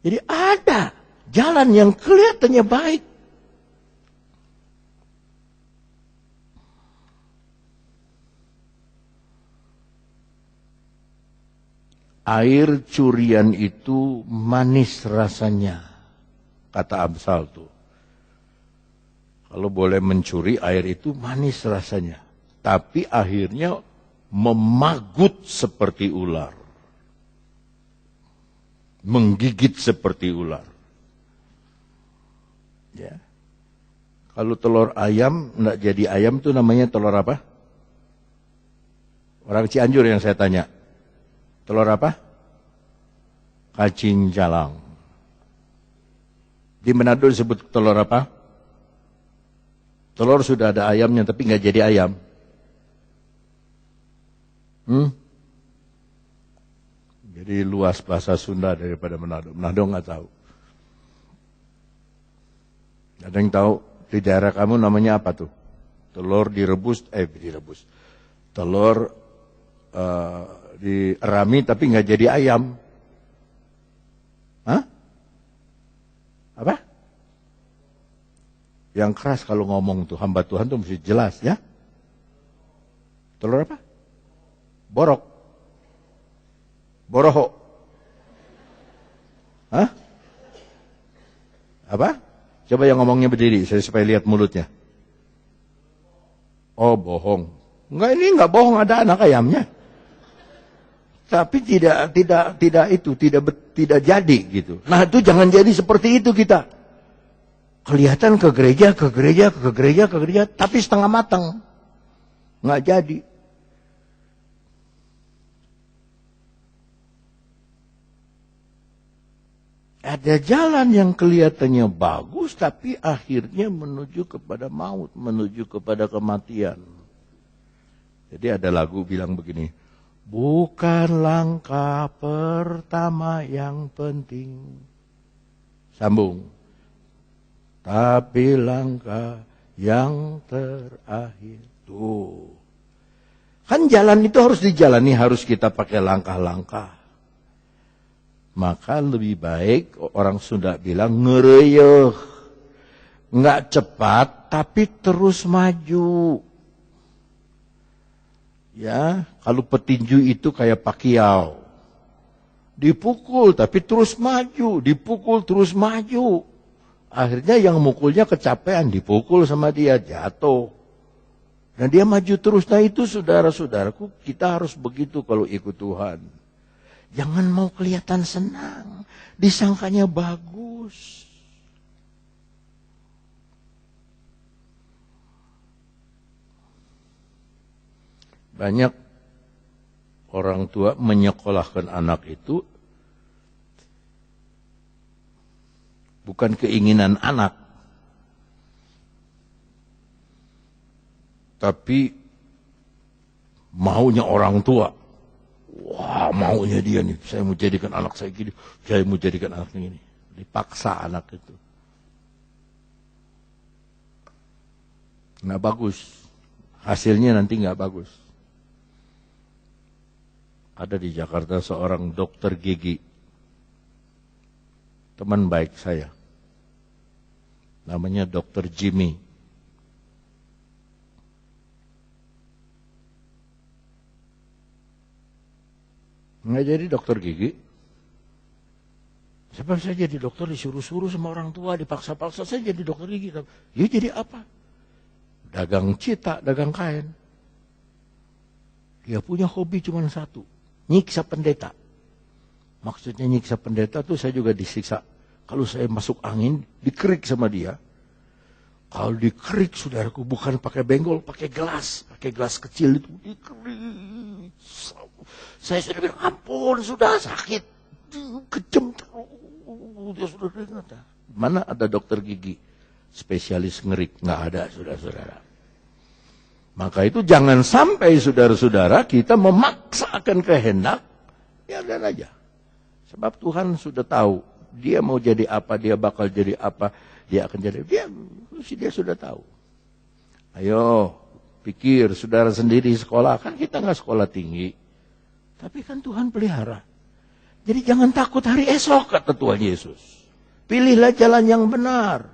Jadi ada jalan yang kelihatannya baik. Air curian itu manis rasanya, kata Amsal tuh. Kalau boleh mencuri, air itu manis rasanya. Tapi akhirnya memagut seperti ular. Menggigit seperti ular. Ya. Kalau telur ayam, enggak jadi ayam itu namanya telur apa? Orang Cianjur yang saya tanya. Telur apa? Cacing jalang. Di Manado disebut telur apa? Telur sudah ada ayamnya tapi nggak jadi ayam. Jadi luas bahasa Sunda daripada Manado. Manado nggak tahu. Ada yang tahu di daerah kamu namanya apa tuh? Telur direbus. Telur dirami tapi nggak jadi ayam. Hah? Apa? Yang keras kalau ngomong tuh hamba Tuhan tuh mesti jelas ya. Telur apa? Borok. Boroho. Hah? Apa? Coba yang ngomongnya berdiri saya supaya lihat mulutnya. Oh, bohong. Enggak, ini enggak bohong, ada anak ayamnya. Tapi tidak jadi gitu. Nah, itu jangan jadi seperti itu kita. Kelihatan ke gereja, tapi setengah matang. Nggak jadi. Ada jalan yang kelihatannya bagus, tapi akhirnya menuju kepada maut, menuju kepada kematian. Jadi ada lagu bilang begini, bukan langkah pertama yang penting. Sambung. Tapi langkah yang terakhir. Tuh. Kan jalan itu harus dijalani, harus kita pakai langkah-langkah. Maka lebih baik orang Sunda bilang ngereyeh. Nggak cepat tapi terus maju. Ya, kalau petinju itu kayak Pacquiao. Dipukul tapi terus maju, dipukul terus maju. Akhirnya yang mukulnya kecapean, dipukul sama dia, jatuh. Dan dia maju terus. Nah itu saudara-saudaraku, kita harus begitu kalau ikut Tuhan. Jangan mau kelihatan senang, disangkanya bagus. Banyak orang tua menyekolahkan anak itu bukan keinginan anak, tapi maunya orang tua. Wah, maunya dia nih, saya mau jadikan anak saya gini, saya mau jadikan anak ini. Dipaksa anak itu. Nggak bagus. Hasilnya nanti nggak bagus. Ada di Jakarta seorang dokter gigi. Teman baik saya. Namanya Dr. Jimmy. Nggak jadi dokter gigi. Sebab saya jadi dokter disuruh-suruh sama orang tua, dipaksa-paksa saya jadi dokter gigi. Ya jadi apa? Dagang cita, dagang kain. Dia punya hobi cuma satu, nyiksa pendeta. Maksudnya nyiksa pendeta tuh saya juga disiksa. Kalau saya masuk angin, dikerik sama dia. Kalau dikerik, saudaraku, bukan pakai benggol, pakai gelas kecil itu, dikerik. Saya sudah bilang, ampun, sudah sakit, kejam terus. Dia sudah dengar. Mana ada dokter gigi spesialis ngerik? Nggak ada, saudara-saudara. Maka itu jangan sampai saudara-saudara kita memaksakan kehendak, biarkan aja. Sebab Tuhan sudah tahu, dia mau jadi apa, dia bakal jadi apa, dia akan jadi, dia sudah tahu. Ayo, pikir, saudara sendiri sekolah, kan kita nggak sekolah tinggi. Tapi kan Tuhan pelihara. Jadi jangan takut hari esok, kata Tuhan Yesus. Pilihlah jalan yang benar.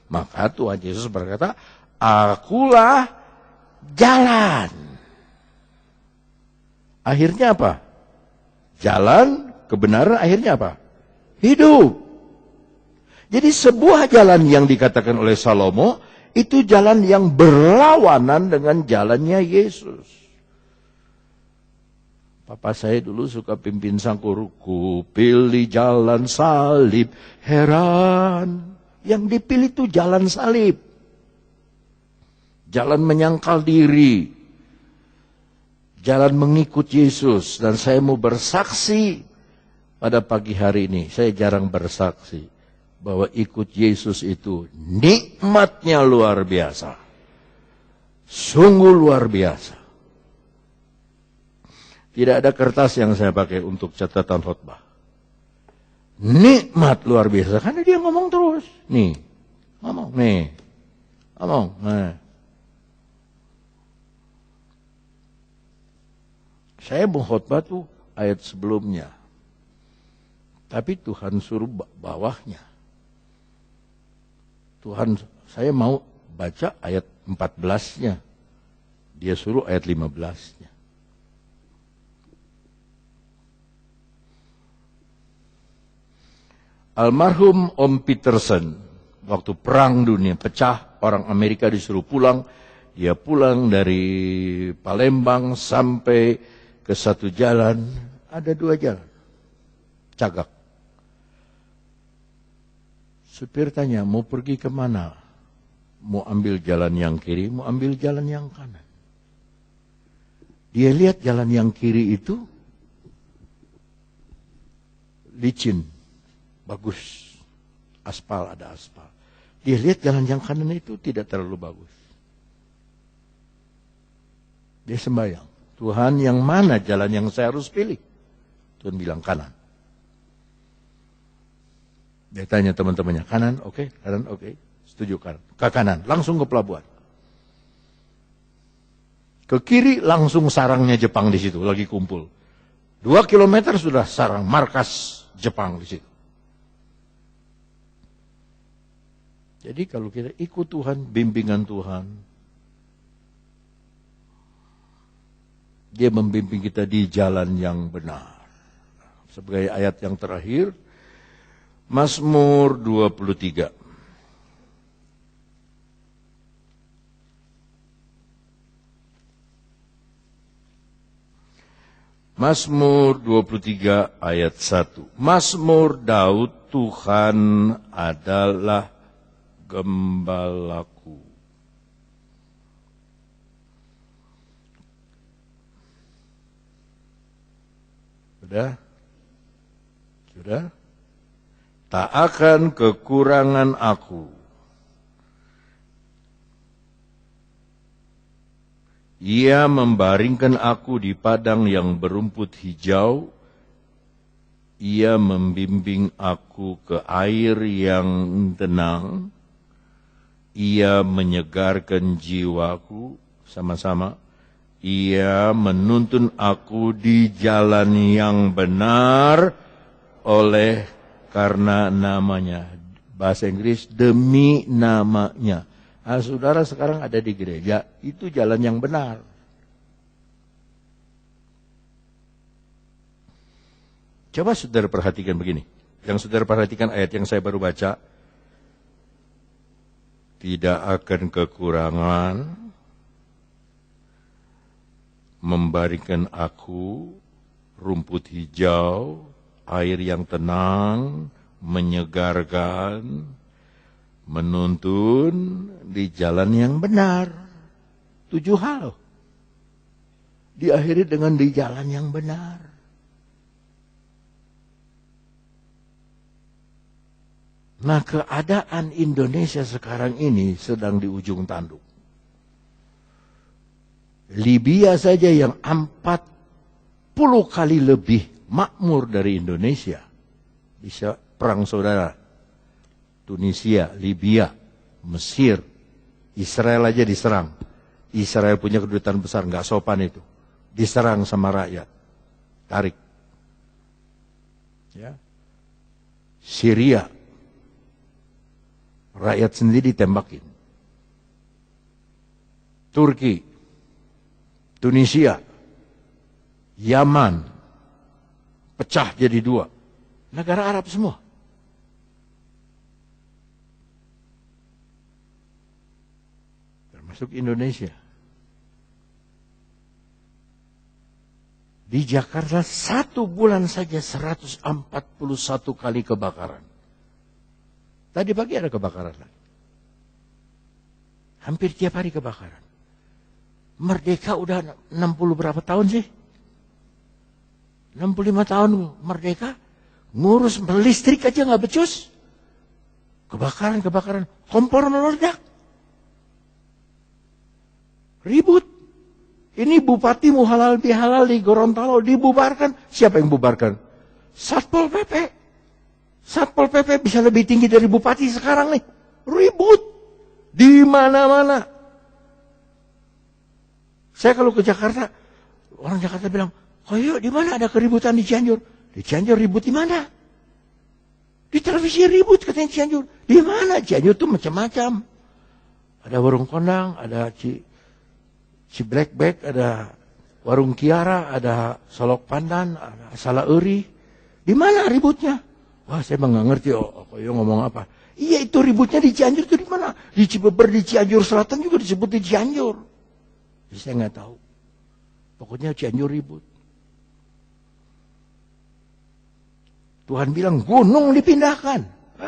Maka Tuhan Yesus berkata, akulah jalan. Akhirnya apa? Jalan, kebenaran, akhirnya apa? Hidup. Jadi sebuah jalan yang dikatakan oleh Salomo, itu jalan yang berlawanan dengan jalannya Yesus. Papa saya dulu suka pimpin sangkuruku, pilih jalan salib, heran. Yang dipilih itu jalan salib. Jalan menyangkal diri. Jalan mengikut Yesus. Dan saya mau bersaksi pada pagi hari ini. Saya jarang bersaksi bahwa ikut Yesus itu nikmatnya luar biasa. Sungguh luar biasa. Tidak ada kertas yang saya pakai untuk catatan khotbah. Nikmat luar biasa. Karena dia ngomong terus. Nih. Ngomong. Nih. Ngomong. Nah. Saya mau khotbah tuh ayat sebelumnya. Tapi Tuhan suruh bawahnya. Tuhan, saya mau baca ayat 14-nya. Dia suruh ayat 15-nya. Almarhum Om Peterson, waktu perang dunia pecah, orang Amerika disuruh pulang. Dia pulang dari Palembang sampai ke satu jalan. Ada dua jalan. Cagak. Supir tanya, mau pergi kemana? Mau ambil jalan yang kiri, mau ambil jalan yang kanan. Dia lihat jalan yang kiri itu licin. Bagus, aspal, ada aspal. Dia lihat jalan yang kanan itu tidak terlalu bagus. Dia sembahyang, Tuhan yang mana jalan yang saya harus pilih? Tuhan bilang kanan. Dia tanya teman-temannya, kanan oke, kanan oke, setuju kanan. Ke kanan, langsung ke pelabuhan. Ke kiri langsung sarangnya Jepang di situ, lagi kumpul. 2 kilometer sudah sarang markas Jepang di situ. Jadi kalau kita ikut Tuhan, bimbingan Tuhan, Dia membimbing kita di jalan yang benar. Sebagai ayat yang terakhir, Mazmur 23. Mazmur 23 ayat 1. Mazmur Daud, Tuhan adalah gembalaku. Sudah? Sudah? Tak akan kekurangan aku. Ia membaringkan aku di padang yang berumput hijau. Ia membimbing aku ke air yang tenang. Ia menyegarkan jiwaku, sama-sama. Ia menuntun aku di jalan yang benar oleh karena namanya. Bahasa Inggris, demi namanya. Nah, saudara sekarang ada di gereja, itu jalan yang benar. Coba saudara perhatikan begini. Yang saudara perhatikan ayat yang saya baru baca. Tidak akan kekurangan membaringkan aku rumput hijau, air yang tenang, menyegarkan, menuntun di jalan yang benar. 7 hal. Diakhiri dengan di jalan yang benar. Nah, keadaan Indonesia sekarang ini sedang di ujung tanduk. Libya saja yang 40 kali lebih makmur dari Indonesia. Bisa perang saudara. Tunisia, Libya, Mesir, Israel aja diserang. Israel punya kedutaan besar, nggak sopan itu. Diserang sama rakyat. Tarik. Ya. Syria, rakyat sendiri ditembakin. Turki, Tunisia, Yaman, pecah jadi dua. Negara Arab semua. Termasuk Indonesia. Di Jakarta 1 bulan saja 141 kali kebakaran. Tadi pagi ada kebakaran lagi. Hampir tiap hari kebakaran. Merdeka udah 60 berapa tahun sih? 65 tahun merdeka. Ngurus listrik aja nggak becus. Kebakaran. Kompor meledak. Ribut. Ini bupati mau halal bihalal di Gorontalo dibubarkan. Siapa yang bubarkan? Satpol PP. Satpol PP bisa lebih tinggi dari bupati sekarang nih. Ribut. Di mana-mana. Saya kalau ke Jakarta, orang Jakarta bilang, oh yuk di mana ada keributan di Cianjur? Di Cianjur ribut di mana? Di televisi ribut katanya Cianjur. Di mana? Cianjur tuh macam-macam. Ada warung kondang, ada Blackback, ada warung Kiara, ada Solok Pandan, ada Salah Eri. Di mana ributnya? Wah, saya nggak ngerti. Koyo ngomong apa? Iya, itu ributnya di Cianjur itu di mana? Di Cibeber, di Cianjur Selatan juga disebut di Cianjur. Jadi saya nggak tahu. Pokoknya Cianjur ribut. Tuhan bilang gunung dipindahkan.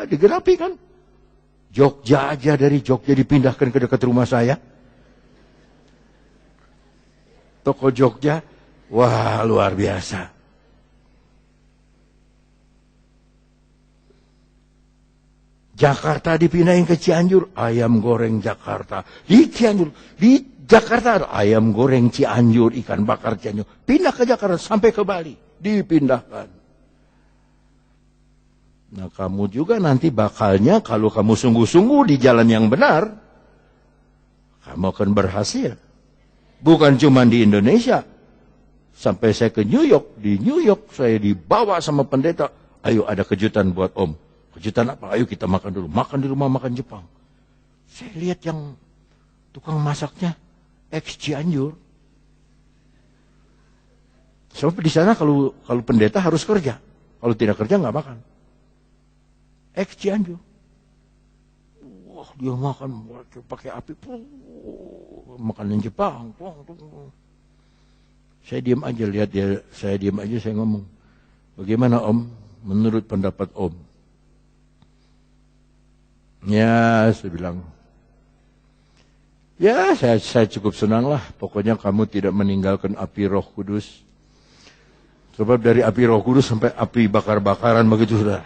Digerapi kan? Jogja aja, dari Jogja dipindahkan ke dekat rumah saya. Toko Jogja, wah luar biasa. Jakarta dipindahin ke Cianjur, ayam goreng Jakarta. Di Cianjur, di Jakarta ada ayam goreng Cianjur, ikan bakar Cianjur. Pindah ke Jakarta sampai ke Bali, dipindahkan. Nah kamu juga nanti bakalnya kalau kamu sungguh-sungguh di jalan yang benar, kamu akan berhasil. Bukan cuma di Indonesia. Sampai saya ke New York. Di New York saya dibawa sama pendeta. Ayo ada kejutan buat om. Kejutan apa? Ayo kita makan dulu. Makan di rumah makan Jepang. Saya lihat yang tukang masaknya ex Cianjur. Sebab di sana kalau pendeta harus kerja. Kalau tidak kerja nggak makan. Ex Cianjur. Wah dia makan pakai api. Makanan Jepang. Saya diam aja lihat dia. Saya diam aja saya ngomong. Bagaimana om? Menurut pendapat om? Ya saya bilang. Ya saya cukup senang lah. Pokoknya kamu tidak meninggalkan api Roh Kudus. Sebab dari api Roh Kudus sampai api bakar-bakaran begitu sudah.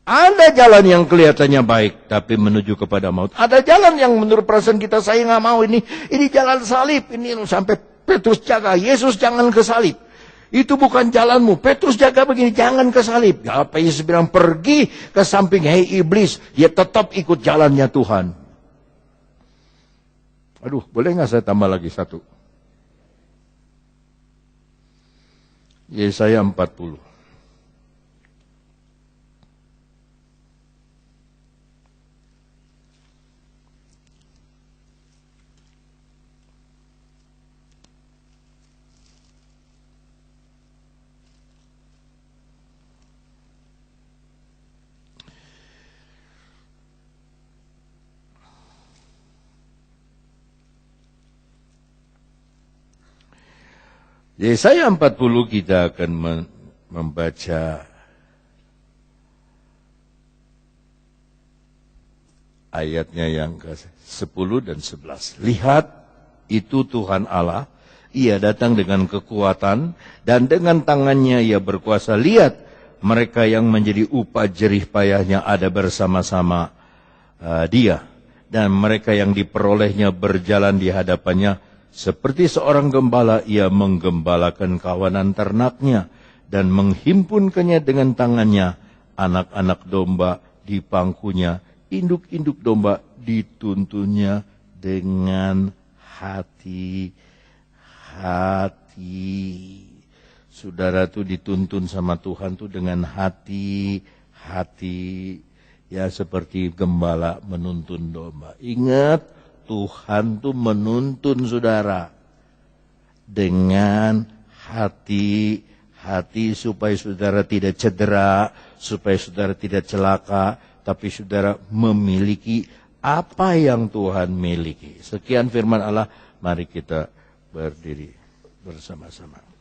Ada jalan yang kelihatannya baik, tapi menuju kepada maut. Ada jalan yang menurut perasaan kita, saya nggak mau ini jalan salib. Ini sampai Petrus jaga, Yesus jangan ke salib. Itu bukan jalanmu. Petrus jaga begini, jangan ke salib. Apa Yesus bilang, pergi ke samping, hei iblis. Dia tetap ikut jalannya Tuhan. Aduh, boleh nggak saya tambah lagi satu? Yesaya 40. Yesaya 40 kita akan membaca ayatnya yang ke-10 dan 11. Lihat, itu Tuhan Allah, ia datang dengan kekuatan dan dengan tangannya ia berkuasa. Lihat, mereka yang menjadi upah jerih payahnya ada bersama-sama dia. Dan mereka yang diperolehnya berjalan di hadapannya. Seperti seorang gembala, ia menggembalakan kawanan ternaknya dan menghimpunkannya dengan tangannya. Anak-anak domba di pangkunya, induk-induk domba dituntunnya dengan hati-hati. saudara tuh dituntun sama Tuhan tuh dengan hati ya seperti gembala menuntun domba. Ingat, Tuhan tuh menuntun saudara dengan hati supaya saudara tidak cedera, supaya saudara tidak celaka, tapi saudara memiliki apa yang Tuhan miliki. Sekian firman Allah, mari kita berdiri bersama-sama.